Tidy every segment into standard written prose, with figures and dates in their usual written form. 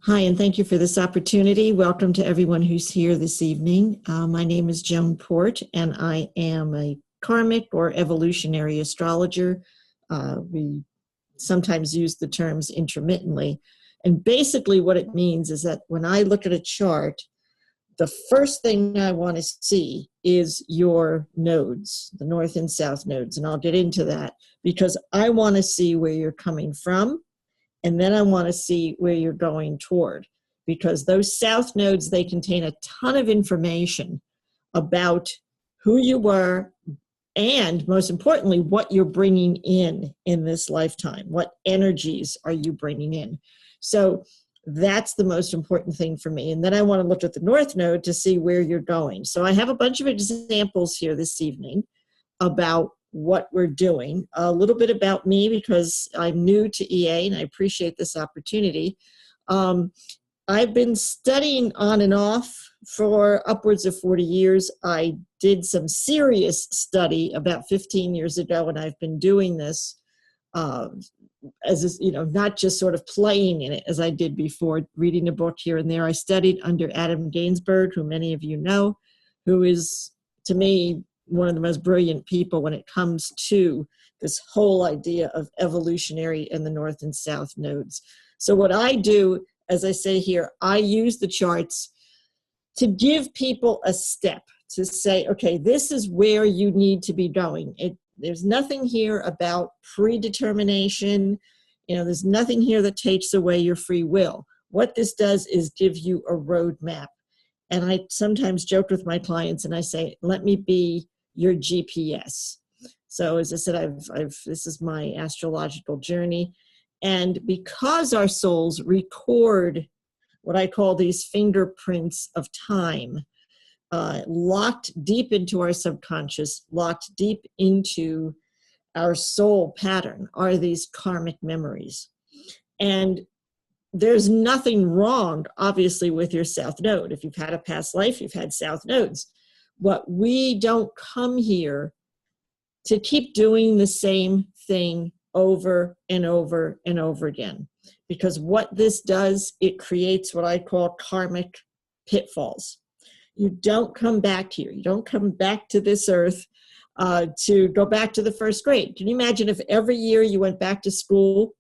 Hi, and thank you for this opportunity. Welcome to everyone who's here this evening. My name is Joan Porte, and I am a Karmic or Evolutionary astrologer. We sometimes use the terms intermittently. And basically what it means is that when I look at a chart, the first thing I want to see is your nodes, the north and south nodes. And I'll get into that because I want to see where you're coming from. And then I want to see where you're going toward, because those south nodes, they contain a ton of information about who you were and, most importantly, what you're bringing in this lifetime. What energies are you bringing in? So that's the most important thing for me. And then I want to look at the north node to see where you're going. So I have a bunch of examples here this evening about what we're doing. A little bit about me, because I'm new to EA and I appreciate this opportunity. I've been studying on and off for upwards of 40 years. I did some serious study about 15 years ago, and I've been doing this as not just sort of playing in it as I did before, reading a book here and there. I studied under Adam Gainsburg, who many of you know, who is, to me, one of the most brilliant people when it comes to this whole idea of evolutionary and the north and south nodes. So what I do, as I say here, I use the charts to give people a step to say, okay, this is where you need to be going. There's nothing here about predetermination. There's nothing here that takes away your free will. What this does is give you a roadmap. And I sometimes joke with my clients and I say, let me be your GPS. So as I said, this is my astrological journey. And because our souls record what I call these fingerprints of time, locked deep into our subconscious, locked deep into our soul pattern, are these karmic memories. And there's nothing wrong, obviously, with your south node. If you've had a past life, you've had south nodes. But we don't come here to keep doing the same thing over and over and over again. Because what this does, it creates what I call karmic pitfalls. You don't come back here. You don't come back to this earth to go back to the first grade. Can you imagine if every year you went back to school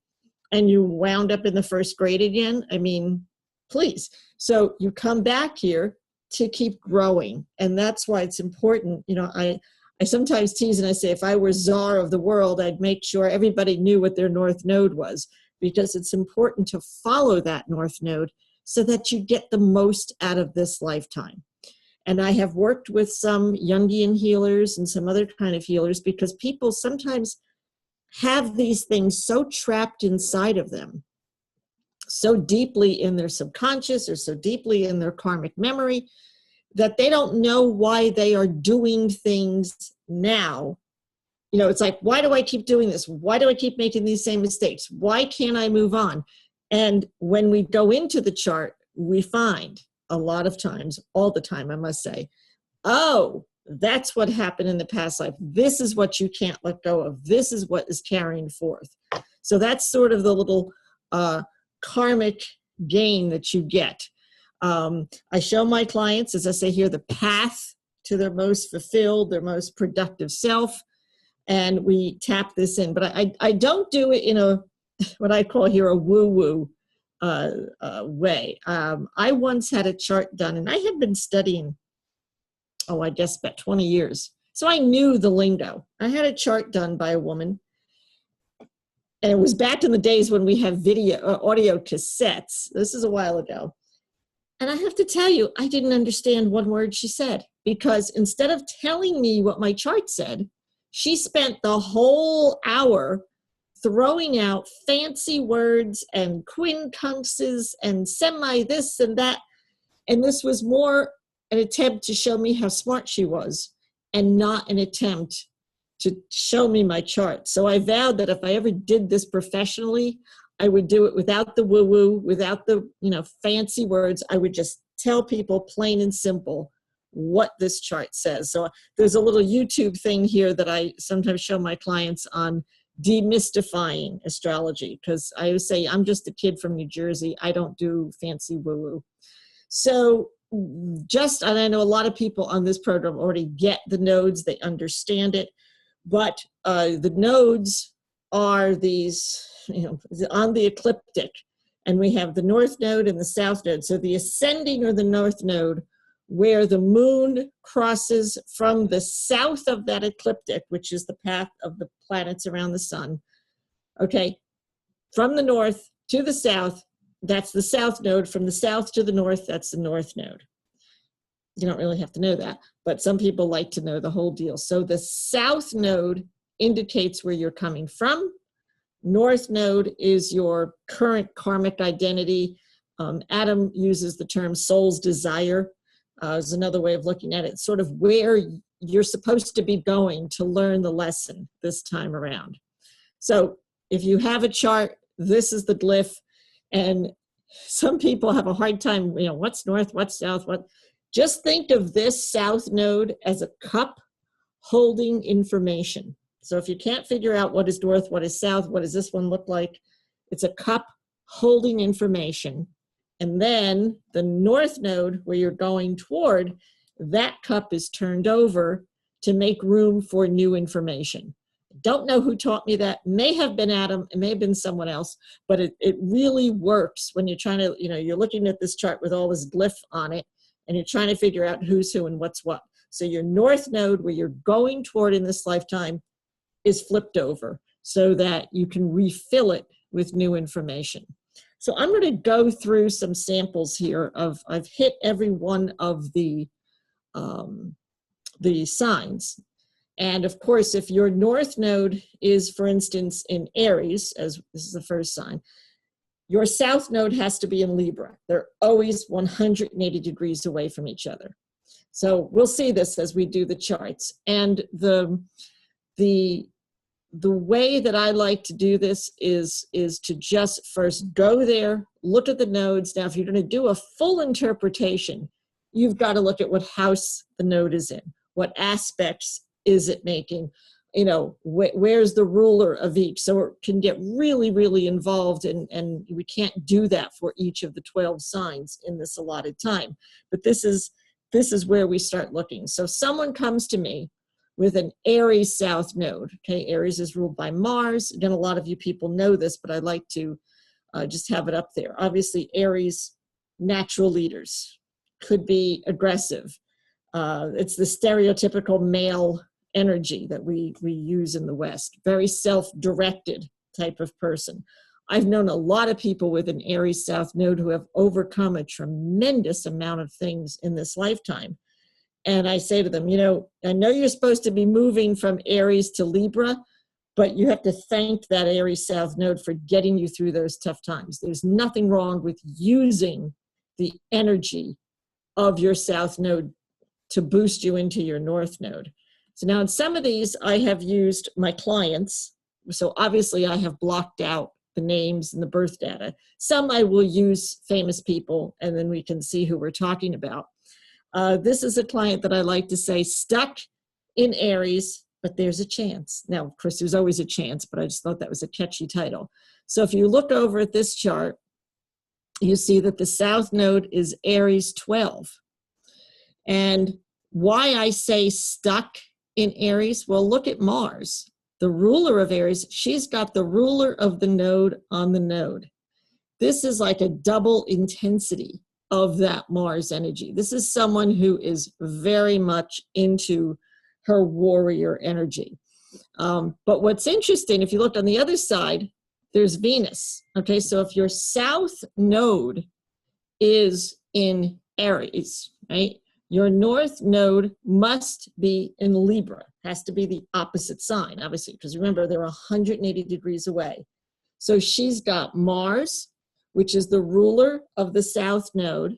and you wound up in the first grade again? I mean, please. So you come back here to keep growing. And that's why it's important. I sometimes tease and I say, if I were czar of the world, I'd make sure everybody knew what their north node was, because it's important to follow that north node so that you get the most out of this lifetime. And I have worked with some Jungian healers and some other kind of healers, because people sometimes have these things so trapped inside of them, so deeply in their subconscious or so deeply in their karmic memory, that they don't know why they are doing things now. It's like, why do I keep doing this? Why do I keep making these same mistakes? Why can't I move on? And when we go into the chart, we find a lot of times, all the time, I must say, oh, that's what happened in the past life. This is what you can't let go of. This is what is carrying forth. So that's sort of the little karmic gain that you get. I show my clients, as I say here, the path to their most fulfilled, their most productive self, and we tap this in. But I don't do it in a what I call here a woo-woo way. I once had a chart done, and I had been studying, I guess about 20 years. So I knew the lingo. I had a chart done by a woman, and it was back in the days when we have audio cassettes. This is a while ago. And I have to tell you, I didn't understand one word she said, because instead of telling me what my chart said, she spent the whole hour throwing out fancy words and quincunxes and semi this and that. And this was more an attempt to show me how smart she was and not an attempt to show me my chart. So I vowed that if I ever did this professionally, I would do it without the woo-woo, without the fancy words. I would just tell people plain and simple what this chart says. So there's a little YouTube thing here that I sometimes show my clients on demystifying astrology, because I always say I'm just a kid from New Jersey. I don't do fancy woo-woo. So and I know a lot of people on this program already get the nodes, they understand it, but the nodes are these, on the ecliptic, and we have the north node and the south node. So the ascending or the north node, where the moon crosses from the south of that ecliptic, which is the path of the planets around the sun, okay, from the north to the south, that's the south node. From the south to the north, that's the north node. You don't really have to know that, but some people like to know the whole deal. So the south node indicates where you're coming from. North node is your current karmic identity. Adam uses the term soul's desire. Is another way of looking at it, sort of where you're supposed to be going to learn the lesson this time around. So if you have a chart, this is the glyph. And some people have a hard time, what's north, what's south, what? Just think of this south node as a cup holding information. So if you can't figure out what is north, what is south, what does this one look like? It's a cup holding information. And then the north node, where you're going toward, that cup is turned over to make room for new information. Don't know who taught me that. May have been Adam, it may have been someone else, but it really works when you're trying to, you're looking at this chart with all this glyph on it, and you're trying to figure out who's who and what's what. So your north node, where you're going toward in this lifetime, is flipped over so that you can refill it with new information. So I'm going to go through some samples here I've hit every one of the signs. And of course, if your north node is, for instance, in Aries, as this is the first sign, your south node has to be in Libra. They're always 180 degrees away from each other. So we'll see this as we do the charts. And the way that I like to do this is to just first go there, look at the nodes. Now, if you're going to do a full interpretation, you've got to look at what house the node is in, what aspects is it making, where's the ruler of each. So it can get really, really involved, and we can't do that for each of the 12 signs in this allotted time. But this is where we start looking. So someone comes to me with an Aries south node. Okay, Aries is ruled by Mars. Again, a lot of you people know this, but I like to just have it up there. Obviously, Aries, natural leaders, could be aggressive. It's the stereotypical male energy that we use in the West. Very self-directed type of person. I've known a lot of people with an Aries south node who have overcome a tremendous amount of things in this lifetime. And I say to them, I know you're supposed to be moving from Aries to Libra, but you have to thank that Aries south node for getting you through those tough times. There's nothing wrong with using the energy of your south node to boost you into your north node. So now in some of these, I have used my clients. So obviously I have blocked out the names and the birth data. Some I will use famous people, and then we can see who we're talking about. This is a client that I like to say stuck in Aries, but there's a chance. Now, of course, there's always a chance, but I just thought that was a catchy title. So if you look over at this chart, you see that the south node is Aries 12. And why I say stuck in Aries, well, look at Mars. The ruler of Aries, she's got the ruler of the node on the node. This is like a double intensity of that Mars energy. This is someone who is very much into her warrior energy. But what's interesting, if you look on the other side, there's Venus. Okay, so if your south node is in Aries, right? Your north node must be in Libra, has to be the opposite sign, obviously, because remember, they're 180 degrees away. So she's got Mars, which is the ruler of the south node,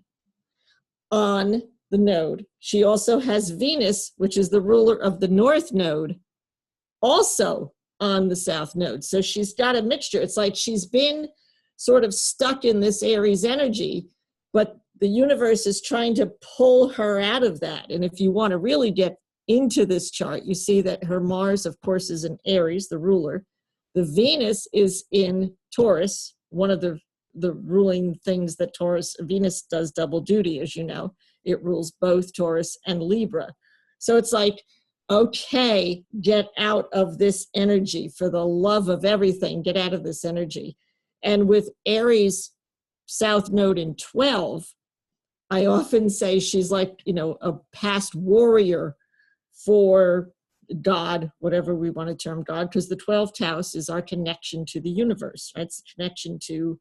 on the node. She also has Venus, which is the ruler of the north node, also on the south node. So she's got a mixture. It's like she's been sort of stuck in this Aries energy, but the universe is trying to pull her out of that. And if you want to really get into this chart, you see that her Mars, of course, is in Aries, the ruler. The Venus is in Taurus, one of the ruling things that Venus does double duty, as you know. It rules both Taurus and Libra. So it's like, okay, get out of this energy. For the love of everything, get out of this energy. And with Aries South Node in 12, I often say she's like, a past warrior for God, whatever we want to term God, because the 12th house is our connection to the universe, right? It's a connection to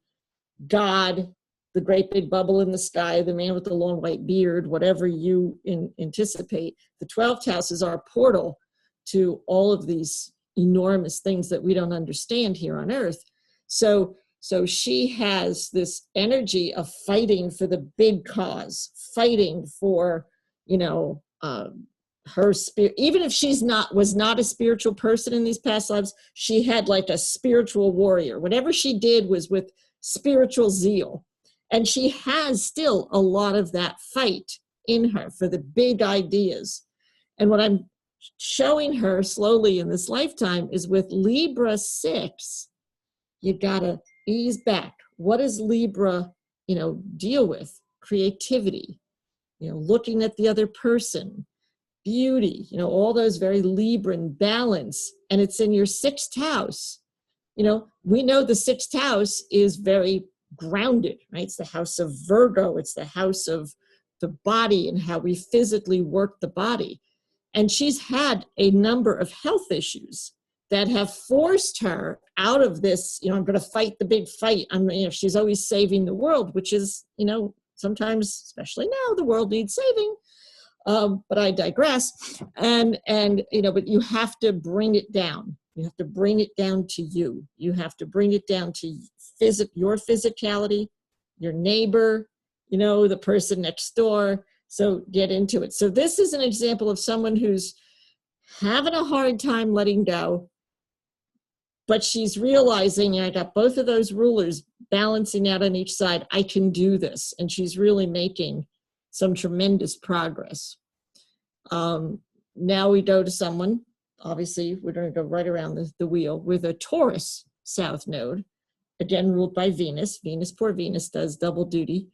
God, the great big bubble in the sky, the man with the long white beard, whatever you anticipate. The 12th house is our portal to all of these enormous things that we don't understand here on Earth. So she has this energy of fighting for the big cause, fighting for, her spirit. Even if was not a spiritual person in these past lives, she had like a spiritual warrior. Whatever she did was with spiritual zeal. And she has still a lot of that fight in her for the big ideas. And what I'm showing her slowly in this lifetime is with Libra 6, you gotta ease back. What does Libra, deal with? Creativity, looking at the other person, beauty, all those very Libran balance. And it's in your 6th house. We know the 6th house is very grounded, right? It's the house of Virgo. It's the house of the body and how we physically work the body. And she's had a number of health issues that have forced her out of this, I'm going to fight the big fight. She's always saving the world, which is, sometimes, especially now, the world needs saving. But I digress. And but you have to bring it down. You have to bring it down to you. You have to bring it down to your physicality, your neighbor, the person next door. So get into it. So this is an example of someone who's having a hard time letting go, but she's realizing, I got both of those rulers balancing out on each side. I can do this. And she's really making some tremendous progress. Now we go to someone, obviously we're going to go right around the wheel, with a Taurus South Node, again ruled by Venus. Poor Venus does double duty.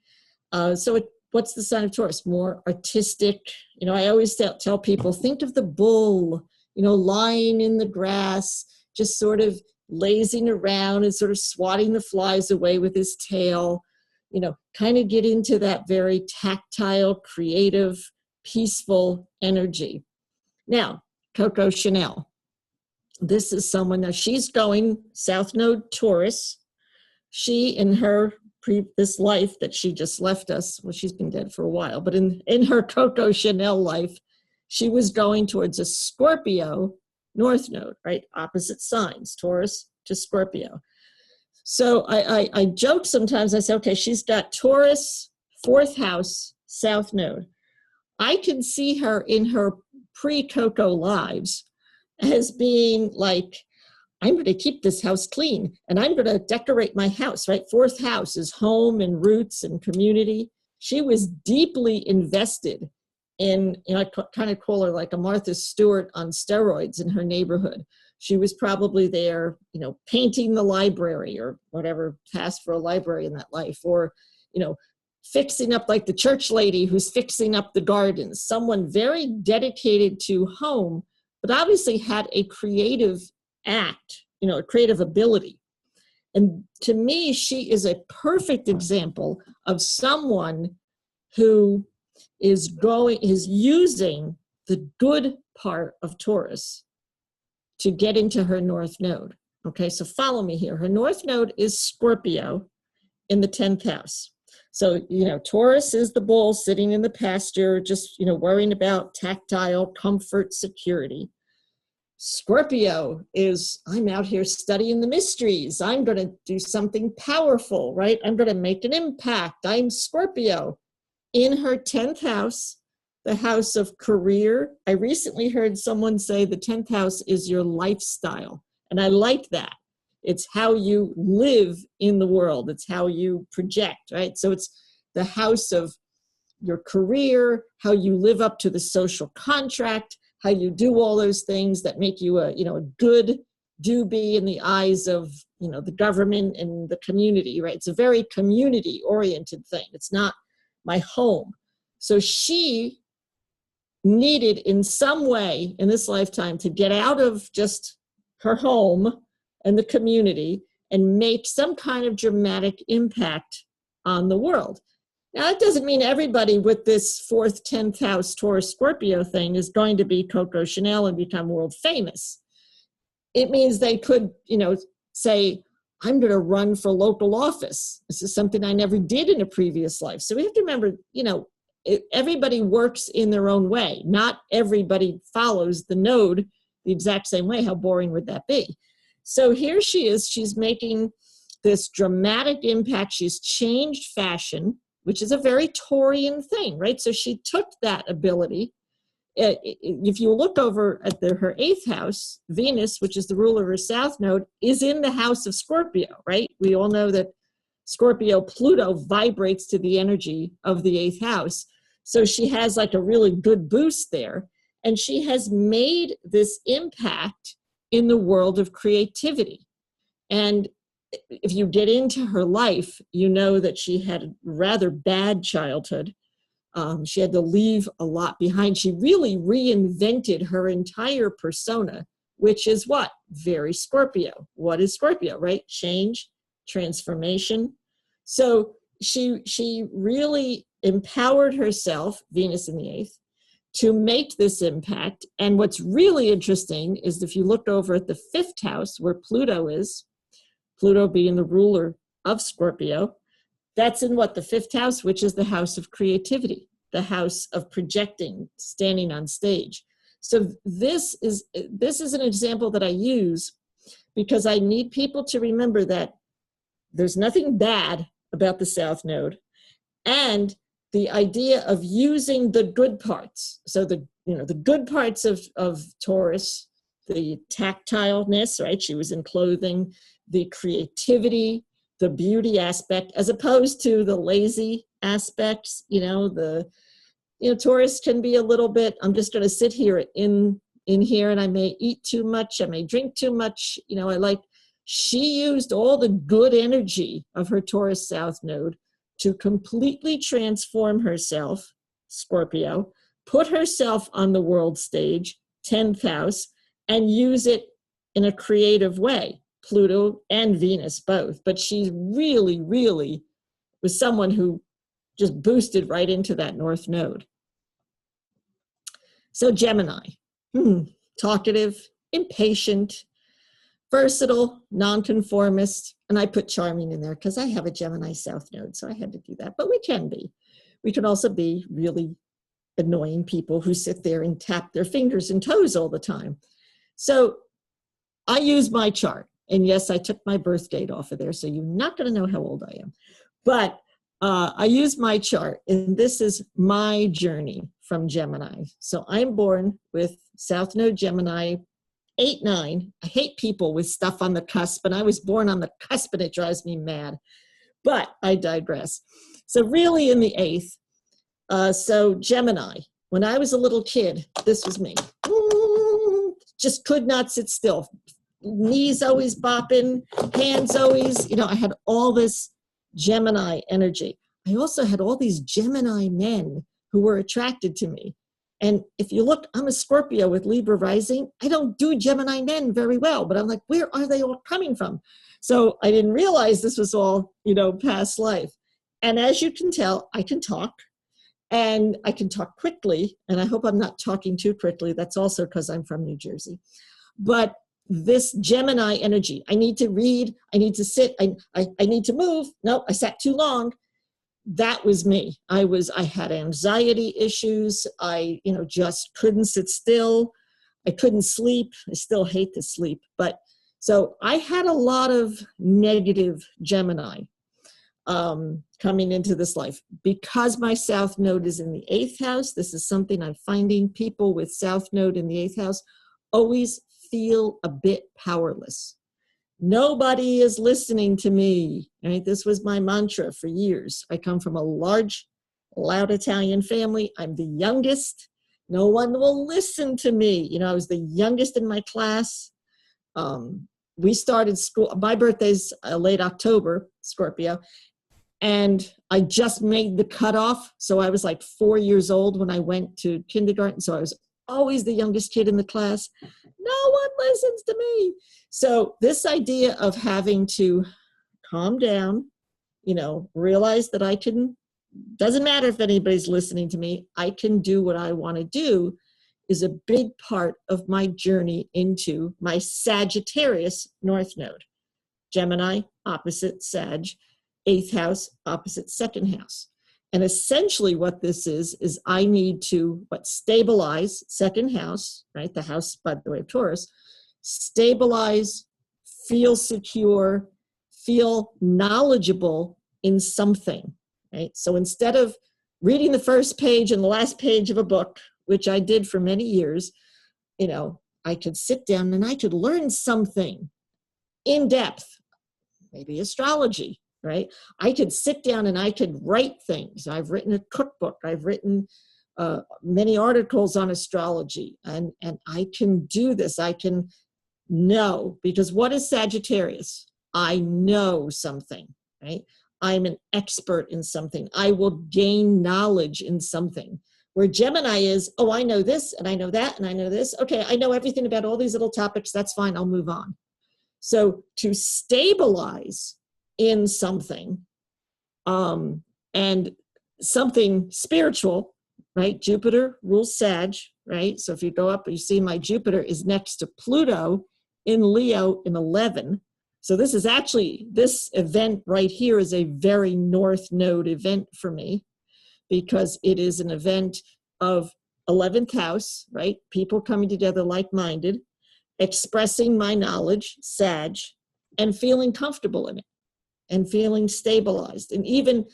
What's the sign of Taurus? More artistic. I always tell people, think of the bull, lying in the grass, just sort of lazing around and sort of swatting the flies away with his tail. Kind of get into that very tactile, creative, peaceful energy. Now, Coco Chanel. This is someone, now she's going South Node Taurus. She, in her this life that she just left us, well, she's been dead for a while, but in her Coco Chanel life, she was going towards a Scorpio North Node, right? Opposite signs, Taurus to Scorpio. So I joke sometimes, I say, okay, she's got Taurus, 4th house, South Node. I can see her in her pre-Coco lives as being like, I'm going to keep this house clean and I'm going to decorate my house, right? 4th house is home and roots and community. She was deeply invested in, I kind of call her like a Martha Stewart on steroids in her neighborhood. She was probably there, painting the library or whatever task for a library in that life, or, fixing up like the church lady who's fixing up the gardens, someone very dedicated to home, but obviously had a creative act, a creative ability. And to me, she is a perfect example of someone who is using the good part of Taurus to get into her North Node. Okay, so follow me here. Her North Node is Scorpio in the 10th house. So, Taurus is the bull sitting in the pasture, just, worrying about tactile comfort, security. Scorpio is, I'm out here studying the mysteries. I'm going to do something powerful, right? I'm going to make an impact. I'm Scorpio. In her 10th house, the house of career. I recently heard someone say the 10th house is your lifestyle. And I like that. It's how you live in the world. It's how you project, right? So it's the house of your career, how you live up to the social contract, how you do all those things that make you a good do be in the eyes of, you know, the government and the community, right? It's a very community oriented thing. It's not my home. So she needed in some way in this lifetime to get out of just her home and the community and make some kind of dramatic impact on the world. Now, that doesn't mean everybody with this 4th, 10th house Taurus Scorpio thing is going to be Coco Chanel and become world famous. It means they could, you know, say, I'm going to run for local office. This is something I never did in a previous life. So we have to remember, you know, everybody works in their own way. Not everybody follows the node the exact same way. How boring would that be? So here she is. She's making this dramatic impact. She's changed fashion, which is a very Taurian thing, right? So she took that ability. If you look over at her 8th house, Venus, which is the ruler of her south node, is in the house of Scorpio, right? We all know that Scorpio Pluto vibrates to the energy of the 8th house. So she has like a really good boost there. And she has made this impact in the world of creativity. And if you get into her life, you know that she had a rather bad childhood. She had to leave a lot behind. She really reinvented her entire persona, which is what? Very Scorpio. What is Scorpio, right? Change, transformation. So she really empowered herself, Venus in the 8th, to make this impact. And what's really interesting is if you look over at the 5th house where Pluto is, Pluto being the ruler of Scorpio, that's in what, the 5th house, which is the house of creativity, the house of projecting, standing on stage. So this is an example that I use because I need people to remember that there's nothing bad about the South Node, and the idea of using the good parts. So the good parts of Taurus, the tactileness, right? She was in clothing, the creativity, the beauty aspect, as opposed to the lazy aspects. Taurus can be a little bit, I'm just going to sit here in here and I may eat too much, I may drink too much. She used all the good energy of her Taurus South Node to completely transform herself, Scorpio, put herself on the world stage, 10th house, and use it in a creative way, Pluto and Venus both. But she really, really was someone who just boosted right into that North Node. So Gemini, talkative, impatient, versatile, nonconformist, and I put charming in there because I have a Gemini South Node, so I had to do that. But we can be. We can also be really annoying people who sit there and tap their fingers and toes all the time. So I use my chart, and yes, I took my birth date off of there, so you're not going to know how old I am. But I use my chart, and this is my journey from Gemini. So I'm born with South Node Gemini, 8-9. I hate people with stuff on the cusp, and I was born on the cusp, and it drives me mad. But I digress. So really in the 8th, so Gemini, when I was a little kid, this was me. Just could not sit still. Knees always bopping, hands always, I had all this Gemini energy. I also had all these Gemini men who were attracted to me. And if you look, I'm a Scorpio with Libra rising. I don't do Gemini men very well, but I'm like, where are they all coming from? So I didn't realize this was all, past life. And as you can tell, I can talk, and I can talk quickly. And I hope I'm not talking too quickly. That's also because I'm from New Jersey. But this Gemini energy, I need to read, I need to sit, I need to move. No, I sat too long. That was me. I had anxiety issues. I, just couldn't sit still. I couldn't sleep. I still hate to sleep. But so I had a lot of negative Gemini coming into this life. Because my South Node is in the 8th house, this is something I'm finding. People with South Node in the 8th house always feel a bit powerless. Nobody is listening to me, right? This was my mantra for years. I come from a large, loud Italian family. I'm the youngest. No one will listen to me. I was the youngest in my class. we started school. My birthday's late October, Scorpio. And I just made the cutoff. So I was like 4 years old when I went to kindergarten. So I was always the youngest kid in the class. No one listens to me. So this idea of having to calm down, realize that doesn't matter if anybody's listening to me, I can do what I want to do, is a big part of my journey into my Sagittarius North Node. Gemini, opposite Sag, 8th house, opposite 2nd house. And essentially what this is I need to stabilize 2nd house, right? The house, by the way, of Taurus, stabilize, feel secure, feel knowledgeable in something, right? So instead of reading the first page and the last page of a book, which I did for many years, I could sit down and I could learn something in depth, maybe astrology, right? I could sit down and I could write things. I've written a cookbook. I've written many articles on astrology, and I can do this. I can know, because what is Sagittarius? I know something, right? I'm an expert in something. I will gain knowledge in something. Where Gemini is, oh, I know this, and I know that, and I know this. Okay, I know everything about all these little topics. That's fine. I'll move on. So to stabilize in something, and something spiritual, right? Jupiter rules Sag, right? So if you go up, you see my Jupiter is next to Pluto in Leo in 11. So this is actually, this event right here is a very North Node event for me, because it is an event of 11th house, right? People coming together like-minded, expressing my knowledge, Sag, and feeling comfortable in it, and feeling stabilized. And even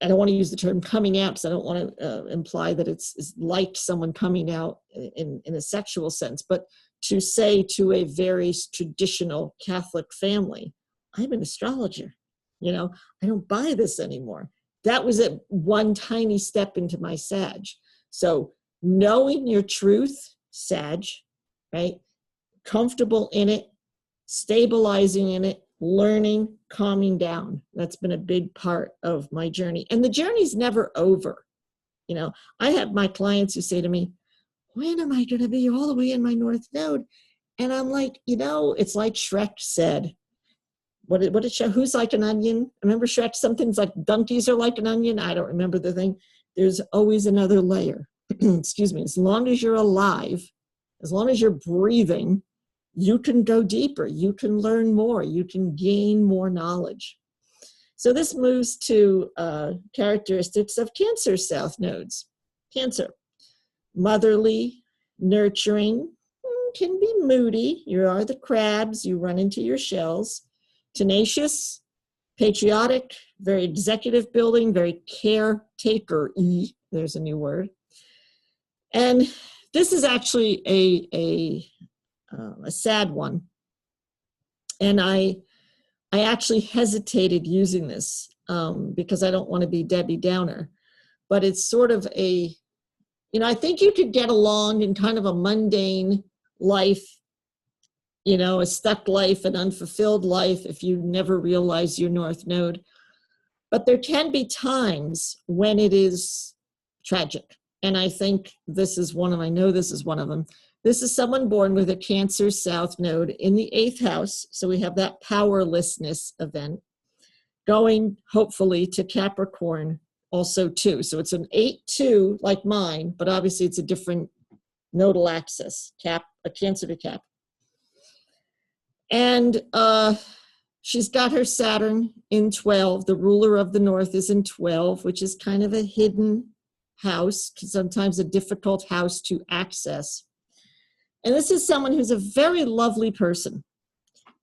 I don't want to use the term coming out, because I don't want to imply that it's like someone coming out in a sexual sense, but to say to a very traditional Catholic family, I'm an astrologer. I don't buy this anymore. That was one tiny step into my Sag. So knowing your truth, Sag, right? Comfortable in it, stabilizing in it, learning, calming down. That's been a big part of my journey. And the journey's never over. I have my clients who say to me, when am I going to be all the way in my North Node? And I'm like, it's like Shrek said. What did Shrek, who's like an onion? Remember Shrek, something's like donkeys are like an onion? I don't remember the thing. There's always another layer. Excuse me. As long as you're alive, as long as you're breathing, you can go deeper. You can learn more. You can gain more knowledge. So this moves to characteristics of Cancer South Nodes. Cancer, motherly, nurturing, can be moody. You are the crabs. You run into your shells. Tenacious, patriotic, very executive building, very caretaker-y. There's a new word. And this is actually a sad one. And I actually hesitated using this because I don't want to be Debbie Downer. But it's sort of I think you could get along in kind of a mundane life, a stuck life, an unfulfilled life, if you never realize your North Node. But there can be times when it is tragic. And I think this is one of them. This is someone born with a Cancer South Node in the 8th house. So we have that powerlessness event going, hopefully, to Capricorn also too. So it's an 8-2 like mine, but obviously it's a different nodal axis, a Cancer to Cap. And she's got her Saturn in 12. The ruler of the North is in 12, which is kind of a hidden house, sometimes a difficult house to access. And this is someone who's a very lovely person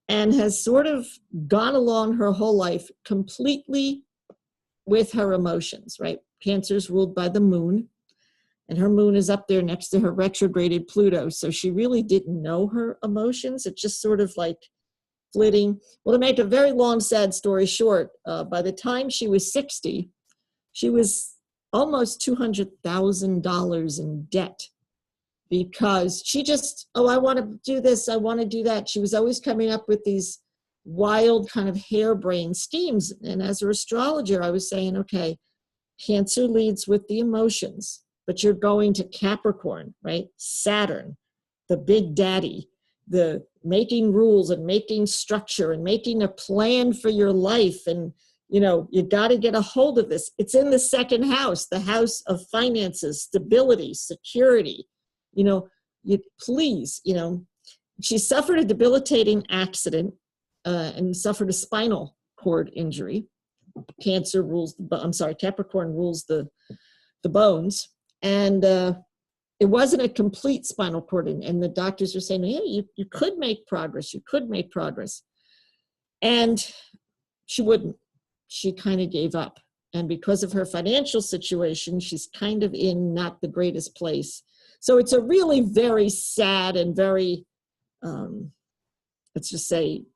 and has sort of gone along her whole life completely with her emotions, right? Cancer's ruled by the moon, and her moon is up there next to her retrograded Pluto. So she really didn't know her emotions. It's just sort of like flitting. Well, to make a very long, sad story short, by the time she was 60, she was almost $200,000 in debt because she just, oh, I want to do this, I want to do that. She was always coming up with these wild kind of harebrained schemes. And as an astrologer, I was saying, okay, Cancer leads with the emotions, but you're going to Capricorn, right? Saturn, the big daddy, the making rules and making structure and making a plan for your life. And, you know, you got to get a hold of this. It's in the second house, the house of finances, stability, security. You know, please, you know, she suffered a debilitating accident and suffered a spinal cord injury. Cancer rules, Capricorn rules the bones. And it wasn't a complete spinal cord. And the doctors were saying, hey, you could make progress. You could make progress. And she wouldn't. She kind of gave up. And because of her financial situation, she's kind of in not the greatest place. So it's a really very sad and very, let's just say,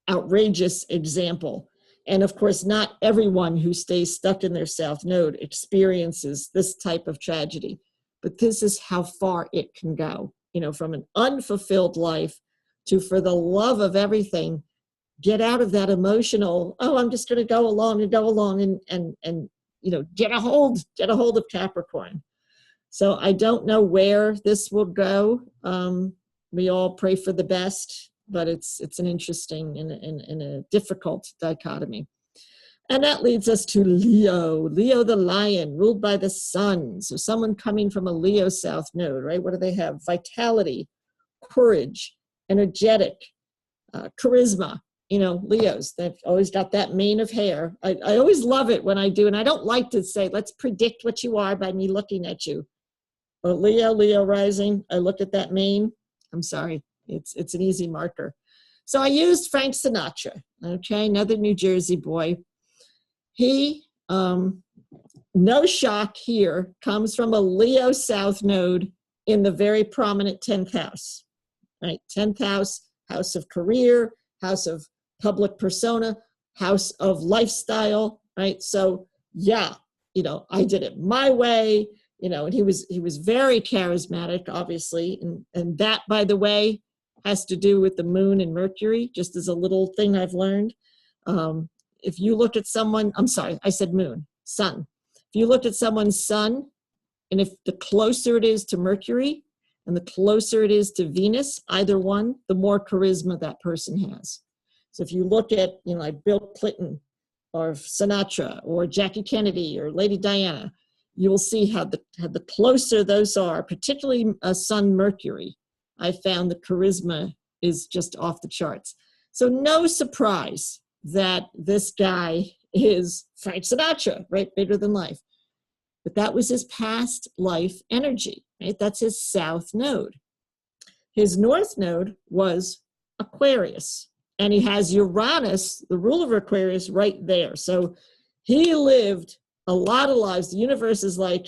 outrageous example. And of course, not everyone who stays stuck in their South Node experiences this type of tragedy. But this is how far it can go, you know, from an unfulfilled life to, for the love of everything, get out of that emotional, oh, I'm just going to go along and you know, get a hold of Capricorn. So I don't know where this will go. We all pray for the best, but it's an interesting and a difficult dichotomy. And that leads us to Leo. Leo the lion, ruled by the sun. So someone coming from a Leo South Node, right? What do they have? Vitality, courage, energetic, charisma. You know, Leos, they've always got that mane of hair. I always love it when I do, and I don't like to say, let's predict what you are by me looking at you. But Leo rising, I look at that mane. I'm sorry, it's an easy marker. So I used Frank Sinatra, okay, another New Jersey boy. He, no shock here, comes from a Leo South Node in the very prominent 10th house, right? 10th house, house of career, house of public persona, house of lifestyle, right? So yeah, you know, I did it my way, you know, and he was very charismatic, obviously. And that, by the way, has to do with the moon and Mercury, just as a little thing I've learned. If you look at someone, I'm sorry, I said moon, sun. If you look at someone's sun, and if the closer it is to Mercury and the closer it is to Venus, either one, the more charisma that person has. So if you look at, you know, like Bill Clinton or Sinatra or Jackie Kennedy or Lady Diana, you will see how the closer those are, particularly Sun Mercury, I found the charisma is just off the charts. So no surprise that this guy is Frank Sinatra, right? Bigger than life. But that was his past life energy, right? That's his South Node. His North Node was Aquarius. And he has Uranus, the ruler of Aquarius, right there. So he lived a lot of lives. The universe is like,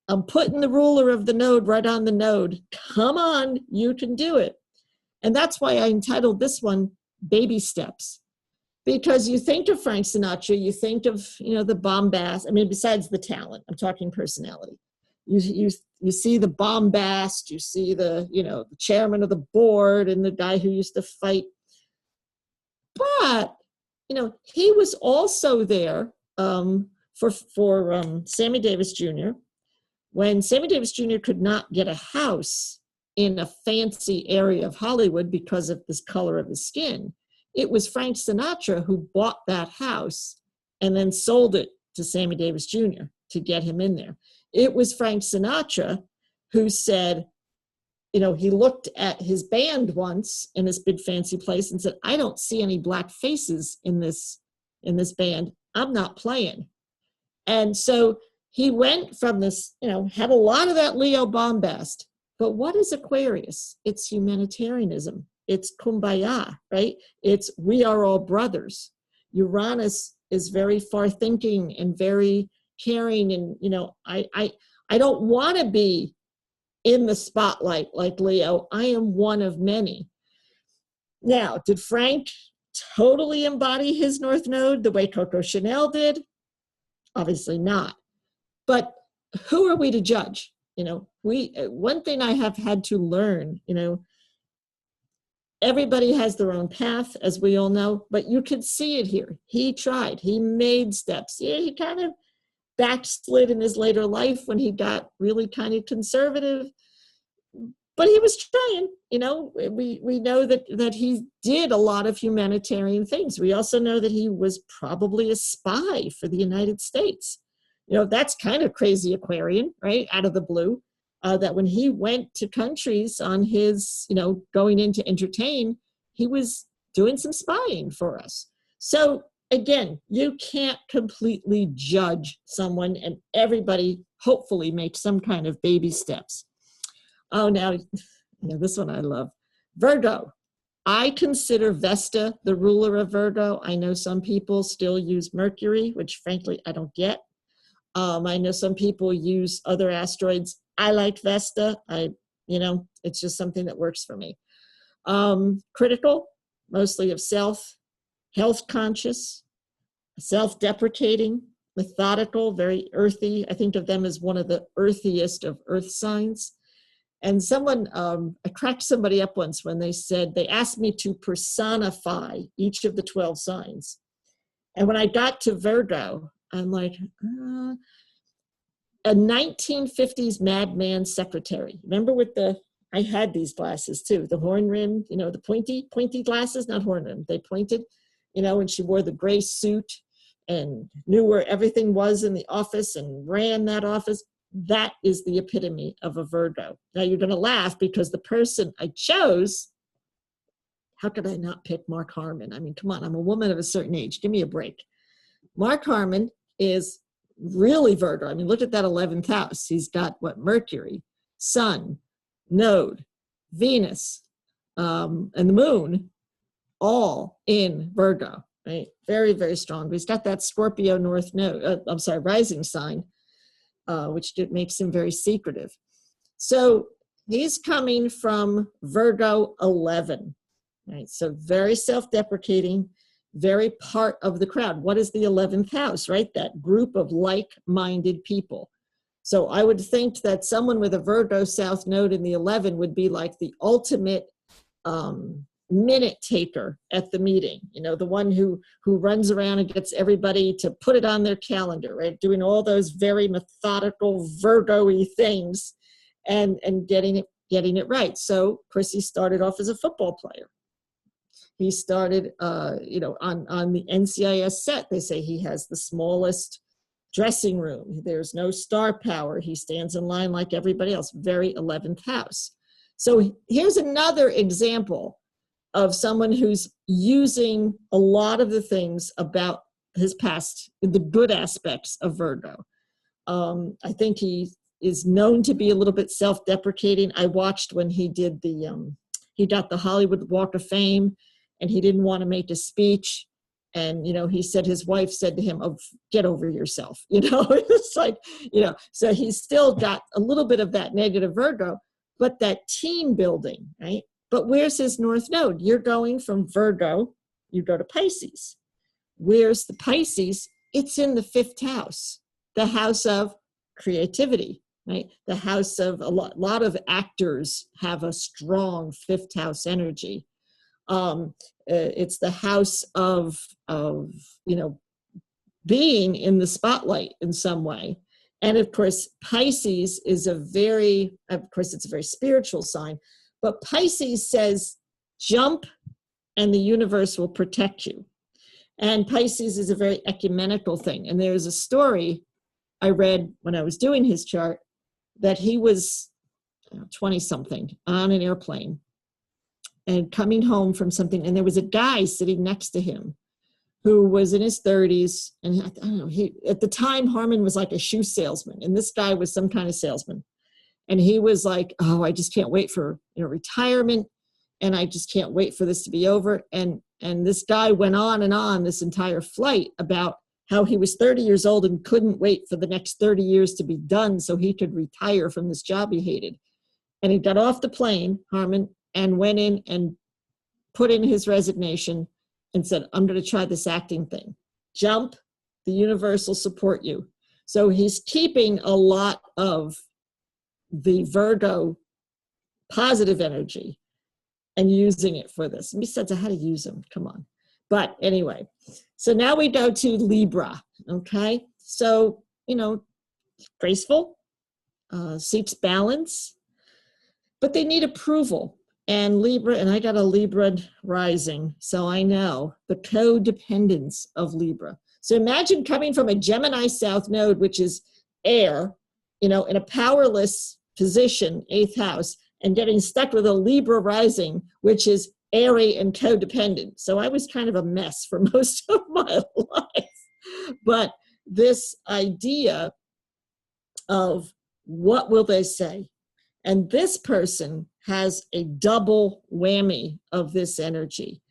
I'm putting the ruler of the node right on the node. Come on, you can do it. And that's why I entitled this one, Baby Steps. Because you think of Frank Sinatra, you think of, you know, the bombast. I mean, besides the talent, I'm talking personality. You see the bombast, you see the, you know, the chairman of the board and the guy who used to fight. But, you know, he was also there for Sammy Davis Jr. When Sammy Davis Jr. could not get a house in a fancy area of Hollywood because of this color of his skin, it was Frank Sinatra who bought that house and then sold it to Sammy Davis Jr. to get him in there. It was Frank Sinatra who said, you know, he looked at his band once in this big fancy place and said, I don't see any black faces in this band. I'm not playing. And so he went from this, you know, had a lot of that Leo bombast. But what is Aquarius? It's humanitarianism. It's kumbaya, right? It's we are all brothers. Uranus is very far thinking and very caring. And, you know, I don't want to be in the spotlight like Leo. I am one of many. Now, did Frank totally embody his North Node the way Coco Chanel did? Obviously not. But who are we to judge? You know, one thing I have had to learn, you know, everybody has their own path, as we all know, but you could see it here. He tried, he made steps. Yeah, he kind of backslid in his later life when he got really kind of conservative, but he was trying. You know, we know that he did a lot of humanitarian things. We also know that he was probably a spy for the United States. You know, that's kind of crazy Aquarian, right? Out of the blue. That when he went to countries on his, you know, going in to entertain, he was doing some spying for us. So again, you can't completely judge someone, and everybody hopefully makes some kind of baby steps. Oh, now, you know, this one I love. Virgo. I consider Vesta the ruler of Virgo. I know some people still use Mercury, which frankly I don't get. I know some people use other asteroids. I like Vesta. You know, it's just something that works for me. Critical, mostly of self, health conscious, self-deprecating, methodical, very earthy. I think of them as one of the earthiest of earth signs. And someone, I cracked somebody up once when they said, they asked me to personify each of the 12 signs. And when I got to Virgo, I'm like, a 1950s madman secretary. Remember with I had these glasses too, the horn rim, you know, the pointy glasses, not horn rim, they pointed, you know, and she wore the gray suit and knew where everything was in the office and ran that office. That is the epitome of a Virgo. Now you're going to laugh because the person I chose, how could I not pick Mark Harmon? I mean, come on, I'm a woman of a certain age. Give me a break. Mark Harmon is really Virgo. I mean, look at that 11th house. He's got what? Mercury, Sun, Node, Venus, and the Moon, all in Virgo, right? Very, very strong. He's got that Scorpio North Node, rising sign, which makes him very secretive. So he's coming from Virgo 11, right? So very self-deprecating, very part of the crowd. What is the 11th house, right? That group of like-minded people. So I would think that someone with a Virgo South Node in the 11 would be like the ultimate minute taker at the meeting. You know, the one who runs around and gets everybody to put it on their calendar, right? Doing all those very methodical Virgo-y things and getting it right. So, of course, he started off as a football player. He started, you know, on the NCIS set. They say he has the smallest dressing room. There's no star power. He stands in line like everybody else. Very 11th house. So here's another example of someone who's using a lot of the things about his past, the good aspects of Virgo. I think he is known to be a little bit self-deprecating. I watched when he did he got the Hollywood Walk of Fame, and he didn't want to make a speech. And, you know, he said his wife said to him, "Oh, get over yourself." You know, it's like, you know, so he's still got a little bit of that negative Virgo, but that team building, right? But where's his North Node? You're going from Virgo, you go to Pisces. Where's the Pisces? It's in the 5th house, the house of creativity, right? The house of a lot of actors have a strong 5th house energy. It's the house of you know, being in the spotlight in some way. And of course, Pisces is of course, it's a very spiritual sign, but Pisces says, jump and the universe will protect you. And Pisces is a very ecumenical thing. And there's a story I read when I was doing his chart that he was 20-something on an airplane and coming home from something, and there was a guy sitting next to him who was in his 30s, and I don't know, at the time Harmon was like a shoe salesman, and this guy was some kind of salesman, and he was like, "Oh, I just can't wait for, you know, retirement, and I just can't wait for this to be over." And this guy went on and on this entire flight about how he was 30 years old and couldn't wait for the next 30 years to be done so he could retire from this job he hated. And he got off the plane, Harmon, and went in and put in his resignation and said, "I'm going to try this acting thing. Jump, the universe will support you." So he's keeping a lot of the Virgo positive energy and using it for this. And besides, I had to use them, come on. But anyway, so now we go to Libra, okay? So, you know, graceful, seeks balance, but they need approval. And Libra, and I got a Libra rising, so I know the codependence of Libra. So imagine coming from a Gemini South Node, which is air, you know, in a powerless position, 8th house, and getting stuck with a Libra rising, which is airy and codependent. So I was kind of a mess for most of my life. But this idea of what will they say? And this person has a double whammy of this energy.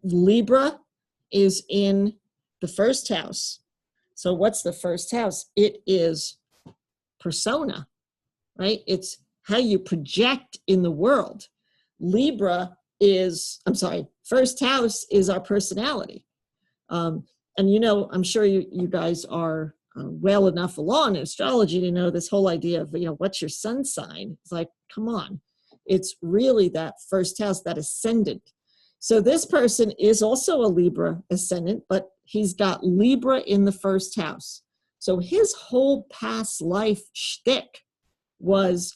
Libra is in the first house. So what's the first house? It is persona, right? It's how you project in the world. Libra is, first house is our personality. And you know, I'm sure you guys are well enough along in astrology to know this whole idea of, you know, what's your sun sign? It's like, come on. It's really that first house, that ascendant. So this person is also a Libra ascendant, but he's got Libra in the first house. So his whole past life shtick was,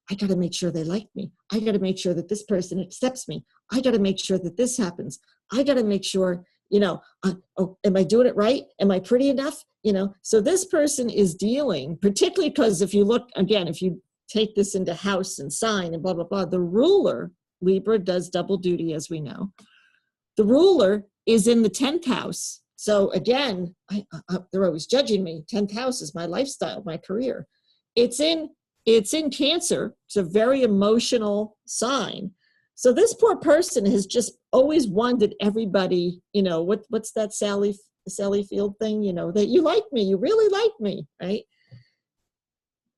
I got to make sure they like me. I got to make sure that this person accepts me. I got to make sure that this happens. I got to make sure, you know, am I doing it right? Am I pretty enough? You know, so this person is dealing, particularly because if you look, again, if you take this into house and sign and blah, blah, blah, the ruler, Libra does double duty, as we know. The ruler is in the 10th house. So again, they're always judging me. 10th house is my lifestyle, my career. It's in Cancer. It's a very emotional sign. So this poor person has just always wanted everybody, you know, what's that Sally Field thing, you know, that you like me, you really like me, right?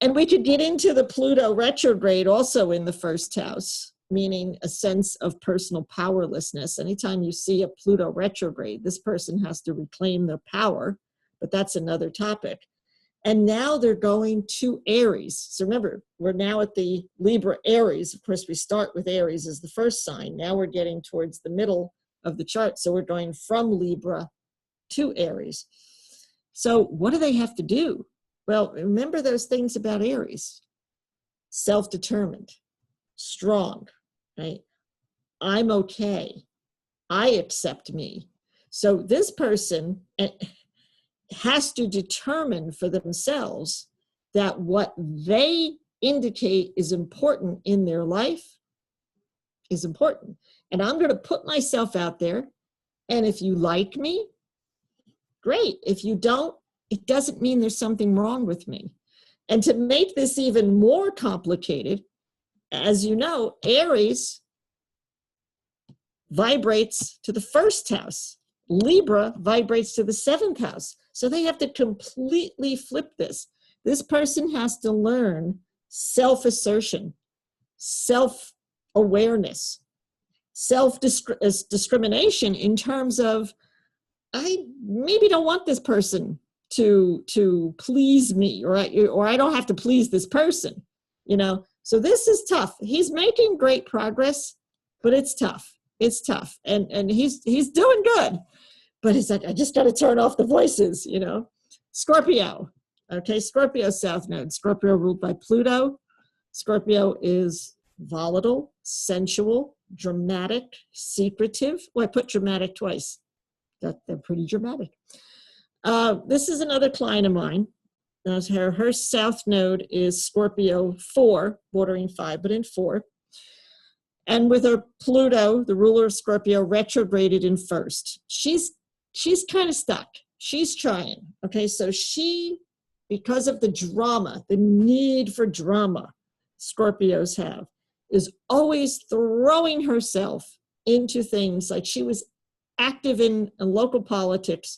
And we could get into the Pluto retrograde also in the first house, meaning a sense of personal powerlessness. Anytime you see a Pluto retrograde, this person has to reclaim their power, but that's another topic. And now they're going to Aries. So remember, we're now at the Libra Aries. Of course, we start with Aries as the first sign. Now we're getting towards the middle of the chart. So we're going from Libra to Aries. So what do they have to do? Well, remember those things about Aries. Self-determined, strong, right? I'm okay. I accept me. So this person has to determine for themselves that what they indicate is important in their life is important. And I'm going to put myself out there. And if you like me, great. If you don't, it doesn't mean there's something wrong with me. And to make this even more complicated, as you know, Aries vibrates to the first house. Libra vibrates to the 7th house. So they have to completely flip this. This person has to learn self-assertion, self-awareness, self-discrimination in terms of, I maybe don't want this person to please me, or I don't have to please this person, you know. So this is tough. He's making great progress, but it's tough. It's tough. And he's doing good. But he's like, I just got to turn off the voices, you know. Scorpio. Okay, Scorpio South Node. Scorpio ruled by Pluto. Scorpio is volatile, sensual, dramatic, secretive. Well, I put dramatic twice. They're pretty dramatic. This is another client of mine. Her South Node is Scorpio 4, bordering 5, but in 4. And with her Pluto, the ruler of Scorpio, retrograded in first. She's kind of stuck. She's trying. Okay, so she, because of the drama, the need for drama Scorpios have, is always throwing herself into things. Like she was active in local politics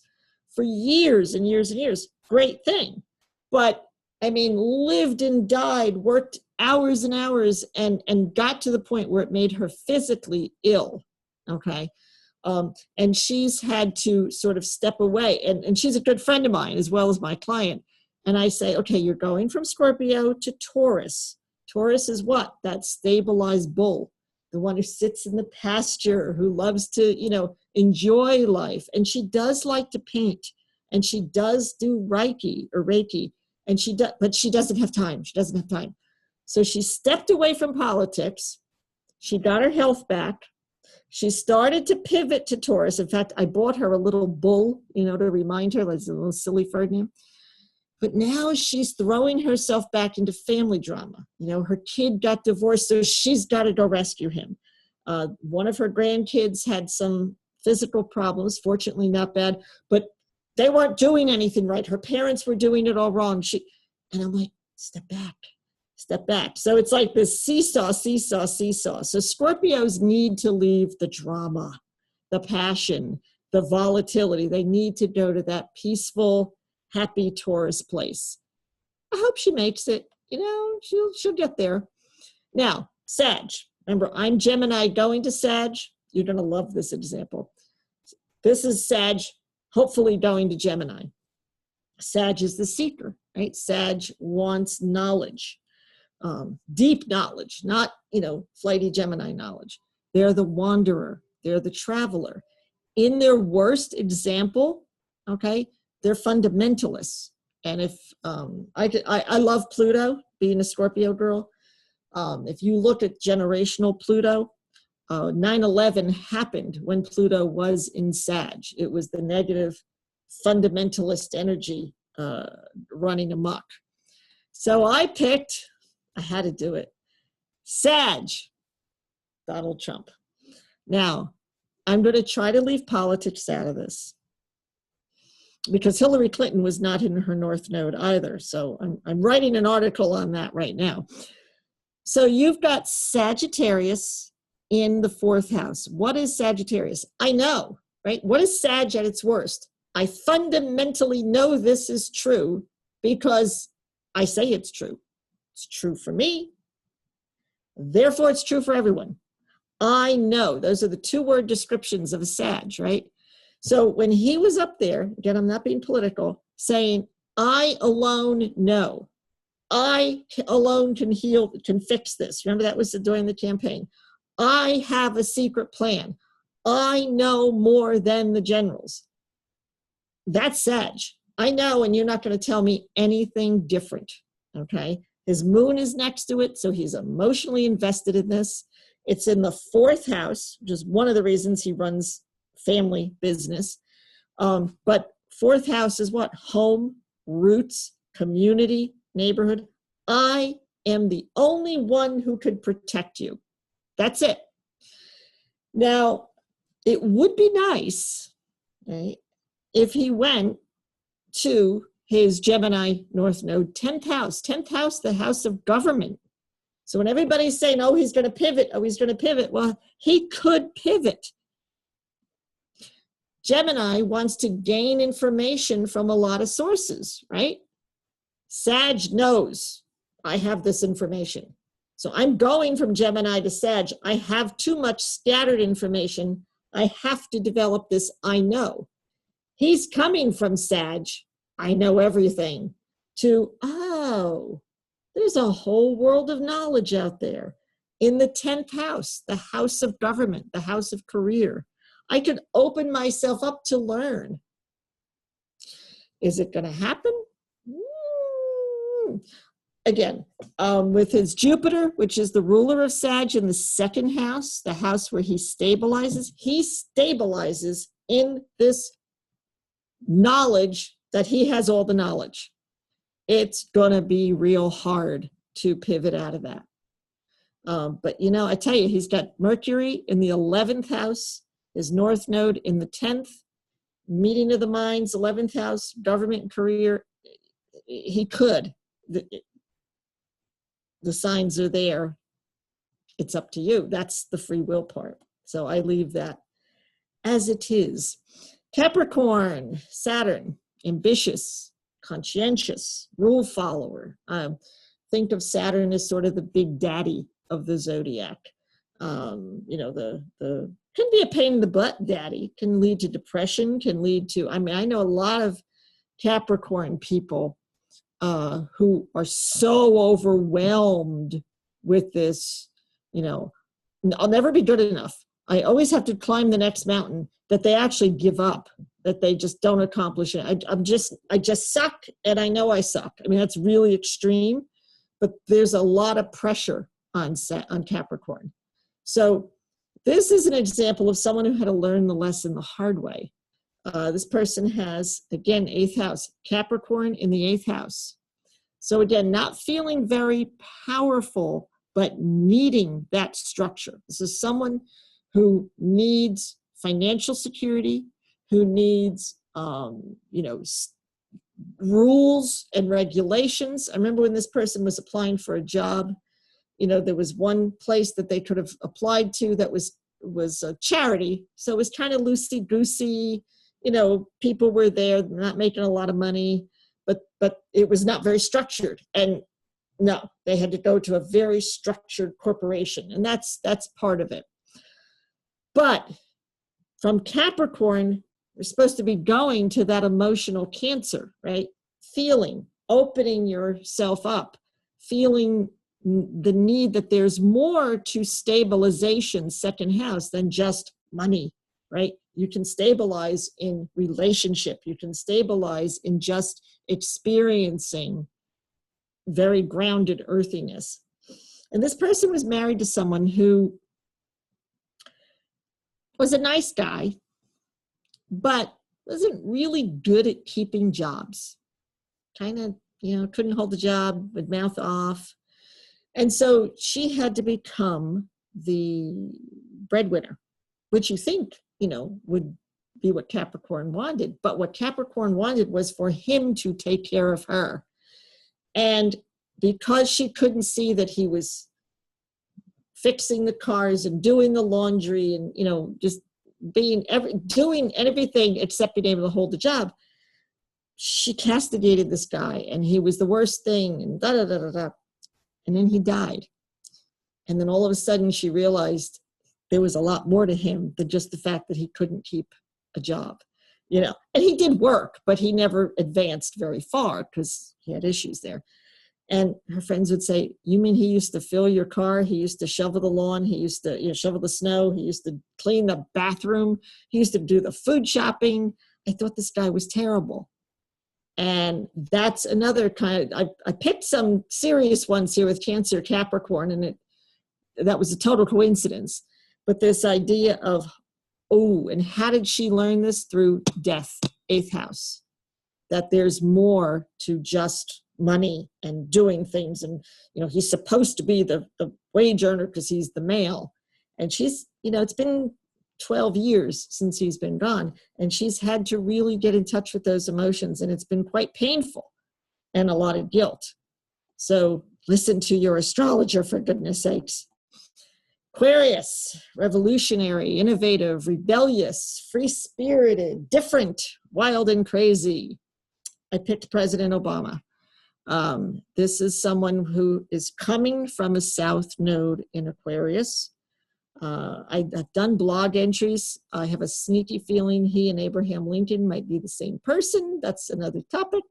for years and years and years. Great thing. But I mean, lived and died, worked hours and hours, and got to the point where it made her physically ill. Okay. And she's had to sort of step away. And she's a good friend of mine as well as my client. And I say, okay, you're going from Scorpio to Taurus. Taurus is what? That stabilized bull, the one who sits in the pasture, who loves to, enjoy life. And she does like to paint, and she does do Reiki, and but she doesn't have time. She doesn't have time. So she stepped away from politics. She got her health back. She started to pivot to Taurus. In fact, I bought her a little bull, to remind her, like a little silly Ferdinand. But now she's throwing herself back into family drama. Her kid got divorced, so she's got to go rescue him. One of her grandkids had some physical problems, fortunately not bad, but they weren't doing anything right. Her parents were doing it all wrong. And I'm like, step back. So it's like this seesaw. So Scorpios need to leave the drama, the passion, the volatility. They need to go to that peaceful, happy Taurus place. I hope she makes it. She'll get there. Now, Sag. Remember, I'm Gemini going to Sag. You're going to love this example. This is Sag, hopefully going to Gemini. Sag is the seeker, right? Sag wants knowledge, deep knowledge, not, flighty Gemini knowledge. They're the wanderer. They're the traveler. In their worst example, okay, they're fundamentalists. And if I love Pluto, being a Scorpio girl. If you look at generational Pluto, 9/11 happened when Pluto was in Sag. It was the negative fundamentalist energy running amok. So I had to do it, Sag, Donald Trump. Now, I'm going to try to leave politics out of this, because Hillary Clinton was not in her North Node either. So I'm writing an article on that right now. So you've got Sagittarius in the 4th house. What is Sagittarius? I know, right? What is Sag at its worst? I fundamentally know this is true because I say it's true. It's true for me. Therefore, it's true for everyone. I know. Those are the 2-word descriptions of a Sag, right? So when he was up there, again, I'm not being political, saying, I alone know. I alone can fix this. Remember, that was during the campaign. I have a secret plan. I know more than the generals. That's Sag. I know, and you're not going to tell me anything different, okay? His moon is next to it, so he's emotionally invested in this. It's in the 4th house, which is one of the reasons he runs family business. But 4th house is what? Home, roots, community, neighborhood. I am the only one who could protect you. That's it. Now, it would be nice, right, if he went to his Gemini North Node, 10th house, the house of government. So when everybody's saying, oh, he's going to pivot, well, he could pivot. Gemini wants to gain information from a lot of sources, right? Sag knows I have this information. So I'm going from Gemini to Sag. I have too much scattered information. I have to develop this I know. He's coming from Sag, I know everything, to, oh, there's a whole world of knowledge out there. In the 10th house, the house of government, the house of career, I could open myself up to learn. Is it going to happen? Again, with his Jupiter, which is the ruler of Sag in the 2nd house, the house where he stabilizes in this knowledge that he has all the knowledge. It's going to be real hard to pivot out of that. But, I tell you, he's got Mercury in the 11th house, his North Node in the 10th, meeting of the minds, 11th house, government and career. He could. The signs are there. It's up to you. That's the free will part. So I leave that as it is. Capricorn, Saturn, ambitious, conscientious, rule follower. Think of Saturn as sort of the big daddy of the zodiac. The can be a pain in the butt daddy, can lead to depression, can lead to, I know a lot of Capricorn people who are so overwhelmed with this, you know, I'll never be good enough. I always have to climb the next mountain, that they actually give up, that they just don't accomplish it. I just suck, and I know I suck. I mean, that's really extreme, but there's a lot of pressure on Capricorn. So this is an example of someone who had to learn the lesson the hard way. This person has, again, 8th house, Capricorn in the 8th house. So again, not feeling very powerful, but needing that structure. This is someone who needs financial security, who needs, you know, rules and regulations. I remember when this person was applying for a job, you know, there was one place that they could have applied to that was a charity. So it was kind of loosey-goosey, you know, people were there, not making a lot of money, but it was not very structured. And no, they had to go to a very structured corporation, and that's part of it. But from Capricorn, we're supposed to be going to that emotional Cancer, right? Feeling, opening yourself up, feeling the need that there's more to stabilization, 2nd house, than just money, right? You can stabilize in relationship. You can stabilize in just experiencing very grounded earthiness. And this person was married to someone who was a nice guy, but wasn't really good at keeping jobs. Kind of, you know, couldn't hold the job, would mouth off. And so she had to become the breadwinner, which you think, you know, would be what Capricorn wanted. But what Capricorn wanted was for him to take care of her. And because she couldn't see that he was fixing the cars and doing the laundry and, you know, just doing everything except being able to hold the job, she castigated this guy, and he was the worst thing, and da da da da da. And then he died. And then all of a sudden she realized there was a lot more to him than just the fact that he couldn't keep a job, you know. And he did work, but he never advanced very far because he had issues there. And her friends would say, you mean he used to fill your car? He used to shovel the lawn. He used to, you know, shovel the snow. He used to clean the bathroom. He used to do the food shopping. I thought this guy was terrible. And that's another kind of, I picked some serious ones here with Cancer, Capricorn, and that was a total coincidence. But this idea of, oh, and how did she learn this? Through death, 8th house, that there's more to just money and doing things. And, you know, he's supposed to be the wage earner because he's the male. And she's, you know, it's been 12 years since he's been gone, and she's had to really get in touch with those emotions, and it's been quite painful and a lot of guilt. So listen to your astrologer, for goodness sakes. Aquarius, revolutionary, innovative, rebellious, free-spirited, different, wild and crazy. I picked President Obama. This is someone who is coming from a south node in Aquarius. I've done blog entries. I have a sneaky feeling he and Abraham Lincoln might be the same person. That's another topic.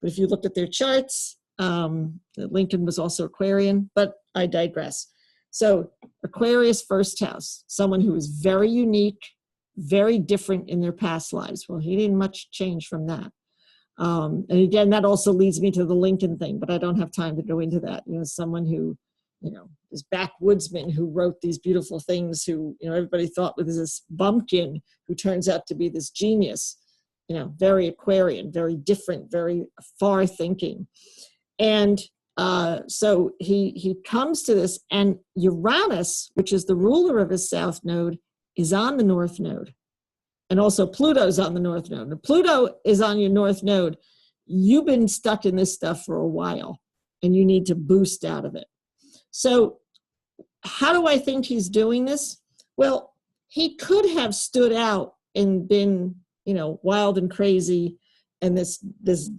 But if you look at their charts, Lincoln was also Aquarian, but I digress. So Aquarius, 1st house, someone who is very unique, very different in their past lives. Well, he didn't much change from that. And again, that also leads me to the Lincoln thing, but I don't have time to go into that. You know, someone who, you know, this backwoodsman who wrote these beautiful things, who, you know, everybody thought was this bumpkin, who turns out to be this genius, you know, very Aquarian, very different, very far thinking. And so he comes to this, and Uranus, which is the ruler of his south node, is on the north node. And also Pluto's on the north node. And Pluto is on your north node. You've been stuck in this stuff for a while, and you need to boost out of it. So how do I think he's doing this? Well, he could have stood out and been, you know, wild and crazy and this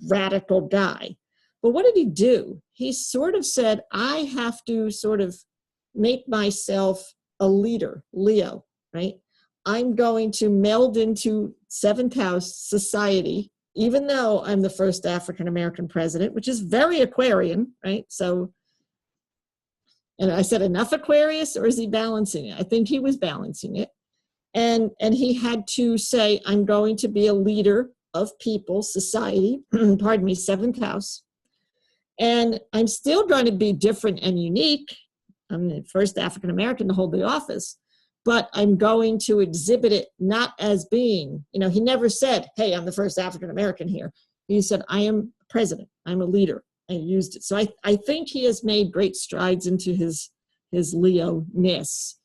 radical guy. But what did he do? He sort of said, I have to sort of make myself a leader, Leo, right? I'm going to meld into 7th house society, even though I'm the first African-American president, which is very Aquarian, right? So, and I said, enough Aquarius, or is he balancing it? I think he was balancing it. And he had to say, I'm going to be a leader of people, society, pardon me, 7th house. And I'm still going to be different and unique. I'm the first African-American to hold the office, but I'm going to exhibit it not as being, you know, he never said, hey, I'm the first African-American here. He said, I am president, I'm a leader. I used it. So I think he has made great strides into his Leo-ness,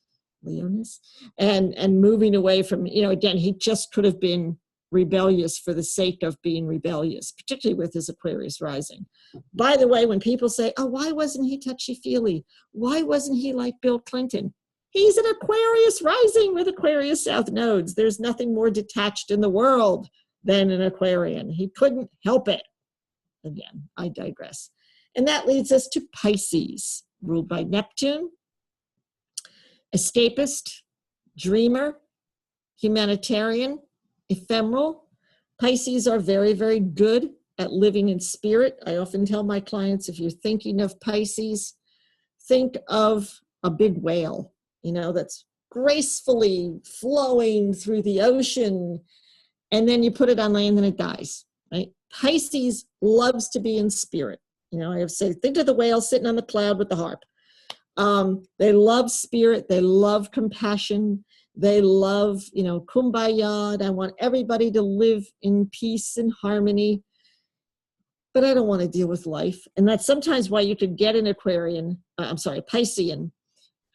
and moving away from, you know, again, he just could have been rebellious for the sake of being rebellious, particularly with his Aquarius rising. By the way, when people say, oh, why wasn't he touchy-feely? Why wasn't he like Bill Clinton? He's an Aquarius rising with Aquarius South nodes. There's nothing more detached in the world than an Aquarian. He couldn't help it. Again, I digress. And that leads us to Pisces, ruled by Neptune. Escapist, dreamer, humanitarian, ephemeral. Pisces are very, very good at living in spirit. I often tell my clients, if you're thinking of Pisces, think of a big whale, you know, that's gracefully flowing through the ocean, and then you put it on land and it dies, right? Pisces loves to be in spirit. You know, I have said, think of the whale sitting on the cloud with the harp. They love spirit. They love compassion. They love, you know, kumbaya. And I want everybody to live in peace and harmony. But I don't want to deal with life. And that's sometimes why you could get an Piscean,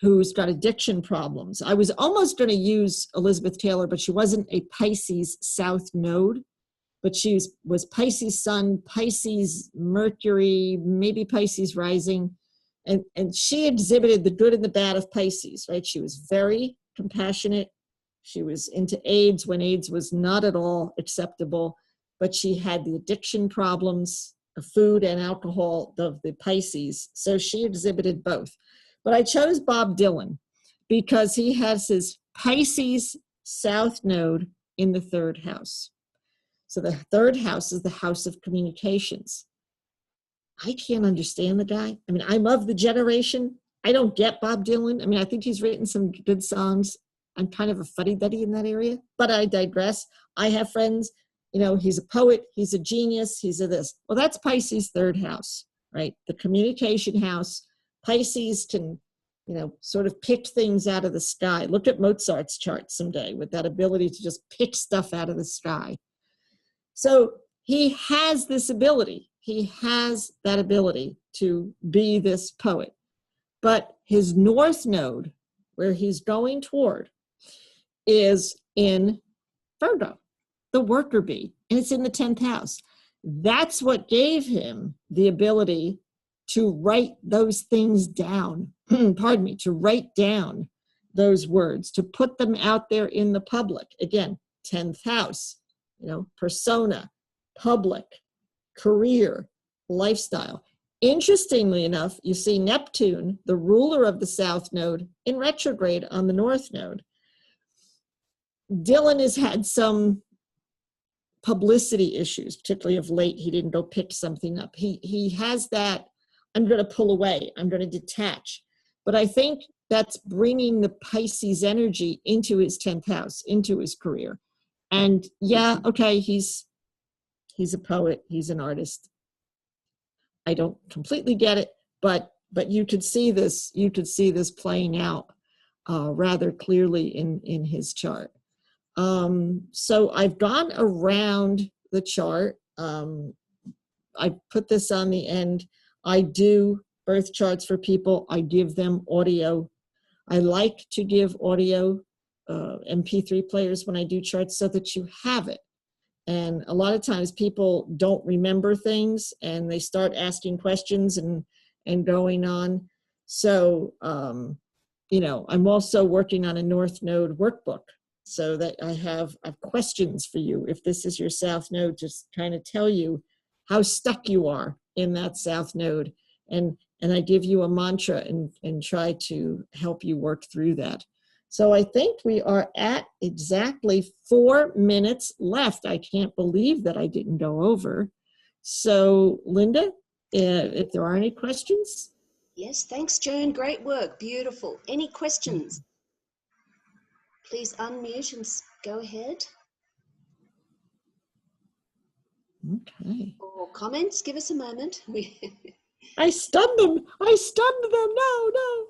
who's got addiction problems. I was almost going to use Elizabeth Taylor, but she wasn't a Pisces South node. But she was Pisces Sun, Pisces Mercury, maybe Pisces rising. And she exhibited the good and the bad of Pisces, right? She was very compassionate. She was into AIDS when AIDS was not at all acceptable, but she had the addiction problems of food and alcohol of the Pisces. So she exhibited both. But I chose Bob Dylan because he has his Pisces South node in the 3rd house. So the 3rd house is the house of communications. I can't understand the guy. I mean, I'm of the generation. I don't get Bob Dylan. I mean, I think he's written some good songs. I'm kind of a fuddy-duddy in that area, but I digress. I have friends, you know, he's a poet, he's a genius, he's a this. Well, that's Pisces 3rd house, right? The communication house. Pisces can, you know, sort of pick things out of the sky. Look at Mozart's chart someday with that ability to just pick stuff out of the sky. So he has this ability. He has that ability to be this poet. But his north node, where he's going toward, is in Virgo, the worker bee, and it's in the 10th house. That's what gave him the ability to write those things down, pardon me, to write down those words, to put them out there in the public. Again, 10th house, you know, persona, public, career, lifestyle. Interestingly enough, you see Neptune, the ruler of the South node, in retrograde on the North node. Dylan has had some publicity issues, particularly of late. He didn't go pick something up. He has that, I'm going to pull away, I'm going to detach. But I think that's bringing the Pisces energy into his 10th house, into his career. And yeah, okay, he's a poet, he's an artist. I don't completely get it, but you could see this playing out rather clearly in his chart. So I've gone around the chart. I put this on the end. I do birth charts for people. I give them audio. I like to give audio MP3 players when I do charts so that you have it. And a lot of times people don't remember things and they start asking questions and going on. So, you know, I'm also working on a North Node workbook so that I have questions for you. If this is your South Node, just kind of tell you how stuck you are in that South Node. And I give you a mantra and try to help you work through that. So I think we are at exactly 4 minutes left. I can't believe that I didn't go over. So Linda, if there are any questions? Yes, thanks, Joan. Great work. Beautiful. Any questions? Please unmute and go ahead. Okay. Or comments, give us a moment. I stunned them. I stunned them. No.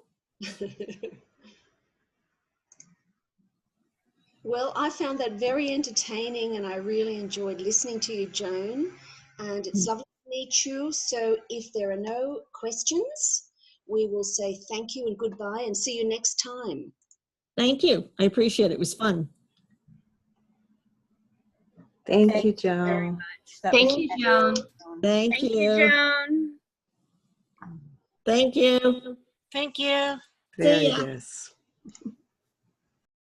Well, I found that very entertaining and I really enjoyed listening to you, Joan. And it's lovely to meet you. So if there are no questions, we will say thank you and goodbye and see you next time. Thank you. I appreciate it. It was fun. Thank you, Joan. Thank you, Joan. Thank you. Joan. Thank you. Thank you. There See it ya. is.